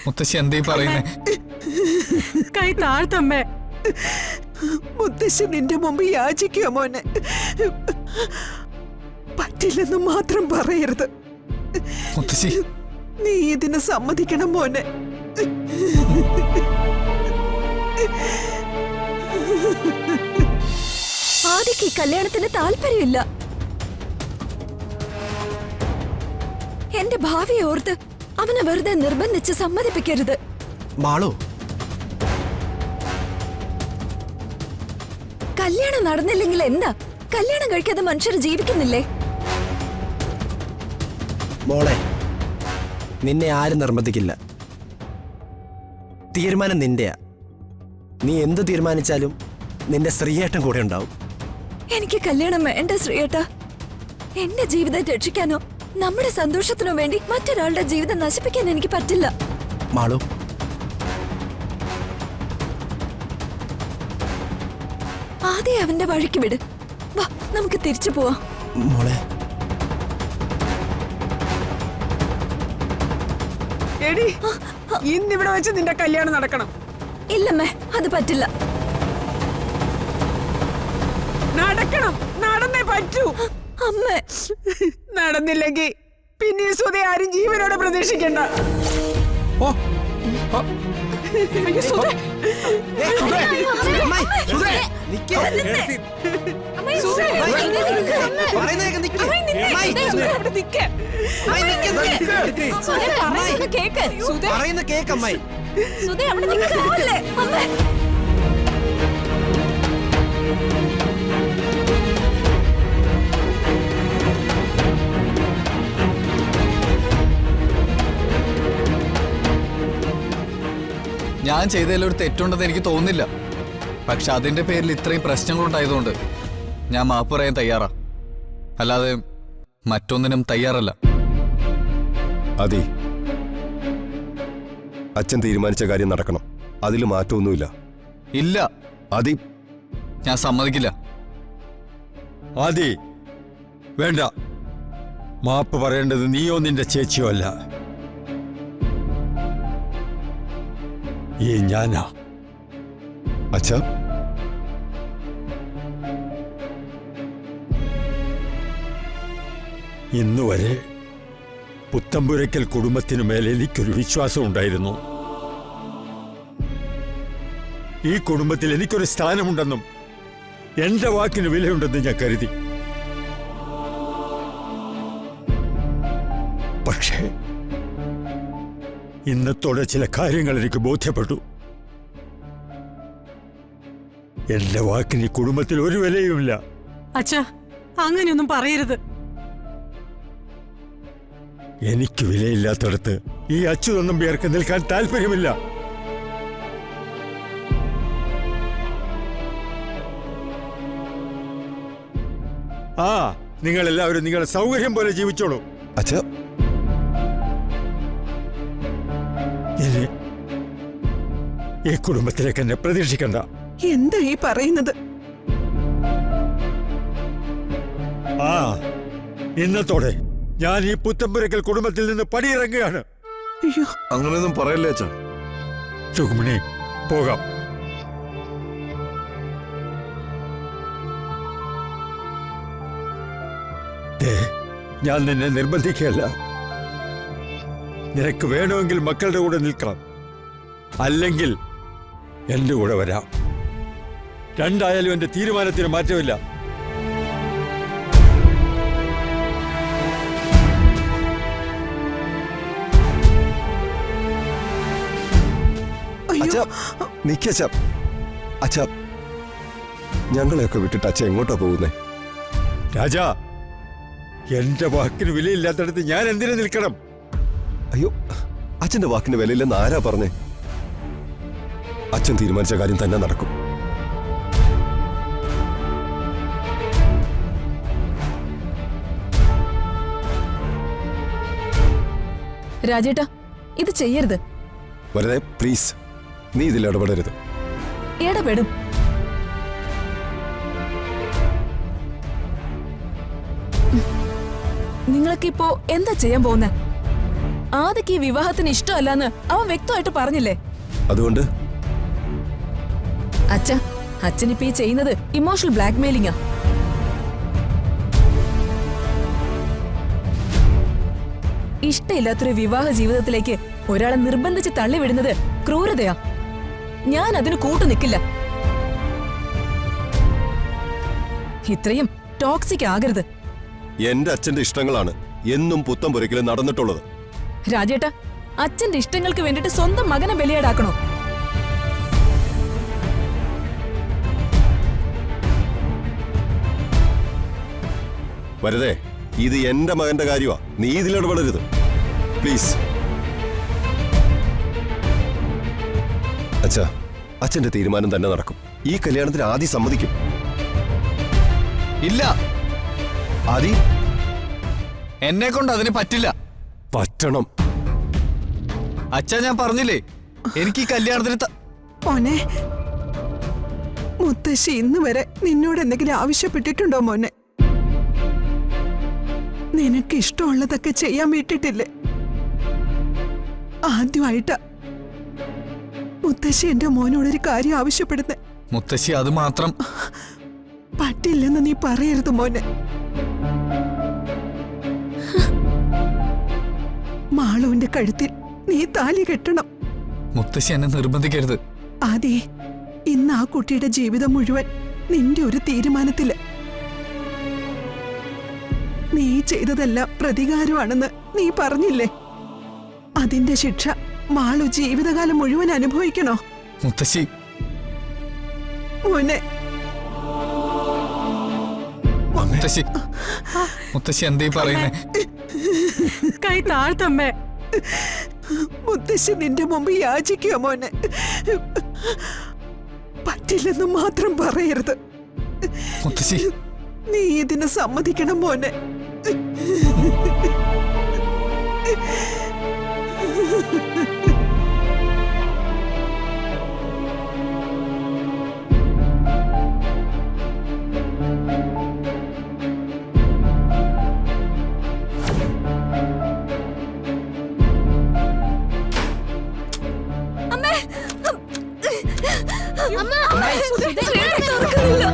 മുത്തശ്ശി എന്തീ പറയുന്നേ? കൈ താഴ്ത്തമ്മേ. മുത്തശ്ശി നിന്റെ മുമ്പ് യാചിക്കുക മോനെ. പറ്റില്ലെന്ന് മാത്രം പറയരുത്. മുത്തശ്ശി നീ ഇതിന് സമ്മതിക്കണം മോനെ. ആദിക്ക് ഈ കല്യാണത്തിന് താല്പര്യമില്ല. എന്റെ ഭാവിയെ ഓർത്ത് അവനെ വെറുതെ നിർബന്ധിച്ച് സമ്മതിപ്പിക്കരുത്. മാളു, കല്യാണം നടന്നില്ലെങ്കിൽ എന്താ? കല്യാണം കഴിക്കാതെ മനുഷ്യർ ജീവിക്കുന്നില്ലേ? മോളെ, നിന്നെ ആരും നിർബന്ധിക്കില്ല. തീരുമാനം നിന്റെയാ. നീ എന്ത് തീരുമാനിച്ചാലും നിന്റെ ശ്രീയേട്ടൻ കൂടെ ഉണ്ടാവും. എനിക്ക് കല്യാണം വേണ്ട ശ്രീയേട്ടാ. എന്റെ ജീവിതം രക്ഷിക്കാനോ നമ്മുടെ സന്തോഷത്തിനോ വേണ്ടി മറ്റൊരാളുടെ ജീവിതം നശിപ്പിക്കാൻ എനിക്ക് പറ്റില്ല. മാളു, ആദ്യം അവന്റെ വഴിക്ക് വിട്. വാ, നമുക്ക് തിരിച്ചു പോവാം. മോളെ. എടി, ഇന്നിവിടെ വെച്ച് നിന്റെ കല്യാണം നടക്കണം. ഇല്ലമ്മേ, അത് പറ്റില്ല. നടക്കണം, നടന്നേ പറ്റൂ. അമ്മേ, നടന്നില്ലെങ്കിൽ പിന്നെ സുധ ആരും ജീവനോടെ പ്രതീക്ഷിക്കണ്ട. അയ്യോ, സുധ. ഞാൻ ചെയ്തതിൽ ഒരു തെറ്റുണ്ടെന്ന് എനിക്ക് തോന്നുന്നില്ല. പക്ഷെ അതിന്റെ പേരിൽ ഇത്രയും പ്രശ്നങ്ങളുണ്ടായതുകൊണ്ട് ഞാൻ മാപ്പ് പറയാൻ തയ്യാറാ. അല്ലാതെ മറ്റൊന്നിനും തയ്യാറല്ല. അതെ, അച്ഛൻ തീരുമാനിച്ച കാര്യം നടക്കണം. അതിൽ മാറ്റമൊന്നുമില്ല. ഇല്ല, അതി, ഞാൻ സമ്മതിക്കില്ല. ആദി, വേണ്ട. മാപ്പ് പറയേണ്ടത് നീയോ നിന്റെ ചേച്ചിയോ അല്ല, ഈ ഞാനാ. അച്ഛാ, ഇന്നുവരെ പുത്തമ്പുരയ്ക്കൽ കുടുംബത്തിനു മേലെ എനിക്കൊരു വിശ്വാസം ഉണ്ടായിരുന്നു. ഈ കുടുംബത്തിൽ എനിക്കൊരു സ്ഥാനമുണ്ടെന്നും എന്റെ വാക്കിന് വിലയുണ്ടെന്നും ഞാൻ കരുതി. പക്ഷേ ഇന്നത്തോടെ ചില കാര്യങ്ങൾ എനിക്ക് ബോധ്യപ്പെട്ടു. എന്റെ വാക്കിന് ഈ കുടുംബത്തിൽ ഒരു വിലയുമില്ല. അച്ഛാ, അങ്ങനെയൊന്നും പറയരുത്. എനിക്ക് വിലയില്ലാത്തടത്ത് ഈ അച്യുതന്നും പേർക്ക് നിൽക്കാൻ താല്പര്യമില്ല. ആ, നിങ്ങളെല്ലാവരും നിങ്ങളുടെ സൗകര്യം പോലെ ജീവിച്ചോളൂ. അച്ഛാ, ഇനി ഈ കുടുംബത്തിലേക്ക് എന്നെ പ്രതീക്ഷിക്കണ്ട. എന്താ ഈ പറയുന്നത്? ആ, ഇന്നത്തോടെ ഞാൻ ഈ പുത്തമ്പുരക്കൽ കുടുംബത്തിൽ നിന്ന് പടിയിറങ്ങുകയാണ്. അയ്യോ, അങ്ങനെയൊന്നും പറയല്ലേ അച്ഛാ. രുക്മിണി, പോകാം. ഞാൻ നിന്നെ നിർബന്ധിക്കുകയല്ല. നിനക്ക് വേണമെങ്കിൽ മക്കളുടെ കൂടെ നിൽക്കാം, അല്ലെങ്കിൽ എന്റെ കൂടെ വരാം. രണ്ടായാലും എന്റെ തീരുമാനത്തിന് മാറ്റമില്ല. അച്ഛാ, നിക്കച്ഛാ. അച്ഛാ, ഞങ്ങളെയൊക്കെ വിട്ടിട്ട് അച്ഛൻ എങ്ങോട്ടാ പോകുന്നേ? രാജാ, എന്റെ വാക്കിന് വിലയില്ലാത്തടത്ത് ഞാൻ എന്തിനു നിൽക്കണം? അയ്യോ, അച്ഛന്റെ വാക്കിന് വിലയില്ലെന്ന് ആരാ പറഞ്ഞേ? അച്ഛൻ തീരുമാനിച്ച കാര്യം തന്നെ നടക്കും. രാജേട്ടാ, ഇത് ചെയ്യരുത്. വെറുതെ പ്ലീസ്, നീ ഇതിൽ ഇടപെടരുത്. ഇടപെടും. നിങ്ങൾക്കിപ്പോ എന്താ ചെയ്യാൻ പോകുന്നത്? ആദ്യക്ക് ഈ വിവാഹത്തിന് ഇഷ്ടമല്ലെന്ന് അവൻ വ്യക്തമായിട്ട് പറഞ്ഞില്ലേ? അതുകൊണ്ട് അച്ഛനിപ്പോ ഈ ചെയ്യുന്നത് ഇമോഷണൽ ബ്ലാക്ക്മെയിലിംഗാ. ഇഷ്ടമില്ലാത്തൊരു വിവാഹ ജീവിതത്തിലേക്ക് ഒരാളെ നിർബന്ധിച്ച് തള്ളിവിടുന്നത് ക്രൂരതയാ. ഞാൻ അതിന് കൂട്ടു നിൽക്കില്ല. ഇത്രയും ടോക്സിക് ആകരുത്. എന്റെ അച്ഛന്റെ ഇഷ്ടങ്ങളാണ് എന്നും പുത്തം പുരക്കിലും നടന്നിട്ടുള്ളത്. രാജേട്ടാ, അച്ഛന്റെ ഇഷ്ടങ്ങൾക്ക് വേണ്ടിട്ട് സ്വന്തം മകനെ ബലിയാടാക്കണോ? വരതേ, ഇത് എന്റെ മകന്റെ കാര്യമാ. നീ ഇതിലിടപെടരുത് പ്ലീസ്. അച്ഛാ, അച്ഛന്റെ തീരുമാനം തന്നെ നടക്കും. ഈ കല്യാണത്തിന് ആദ്യം സമ്മതിക്കും. ഇല്ല, ആദി, എന്നെ കൊണ്ട് അതിന് പറ്റില്ല. പറ്റണം. അച്ഛാ, ഞാൻ പറഞ്ഞില്ലേ എനിക്ക് ഈ കല്യാണത്തിന് മോനെ, മുത്തശ്ശി ഇന്ന് വരെ നിന്നോട് എന്തെങ്കിലും ആവശ്യപ്പെട്ടിട്ടുണ്ടോ മോനെ? നിനക്ക് ഇഷ്ടമുള്ളതൊക്കെ ചെയ്യാൻ വിട്ടിട്ടില്ലേ? ആദ്യമായിട്ടാ മുത്തശ്ശി എന്റെ മോനോടൊരു കാര്യം ആവശ്യപ്പെടുന്നേ. മുത്തശ്ശി അത് മാത്രം പറ്റില്ലെന്ന് നീ പറയരുത് മോനെ. മാളുവിന്റെ കഴുത്തിൽ നീ താലി കെട്ടണം. മുത്തശ്ശി എന്നെ നിർബന്ധിക്കരുത്. ആദി, ഇന്ന് ആ കുട്ടിയുടെ ജീവിതം മുഴുവൻ നിന്റെ ഒരു തീരുമാനത്തില്. നീ ചെയ്തതെല്ലാം പ്രതികാരമാണെന്ന് നീ പറഞ്ഞില്ലേ? അതിന്റെ ശിക്ഷ മാളു ജീവിതകാലം മുഴുവൻ അനുഭവിക്കണോ? മുത്തശ്ശി, മോനെ, മുത്തശ്ശി, മുത്തശ്ശി എന്തീ പറയുന്നേ? കൈ താഴ്ത്തമ്മേ. മുത്തശ്ശി നിന്റെ മുമ്പ് യാചിക്കുക മോനെ. പറ്റില്ലെന്ന് മാത്രം പറയരുത്. മുത്തശ്ശി, നീ ഇതിന് സമ്മതിക്കണം മോനെ. ശ്രീയേട്ടാ, തുറക്കുന്നില്ല.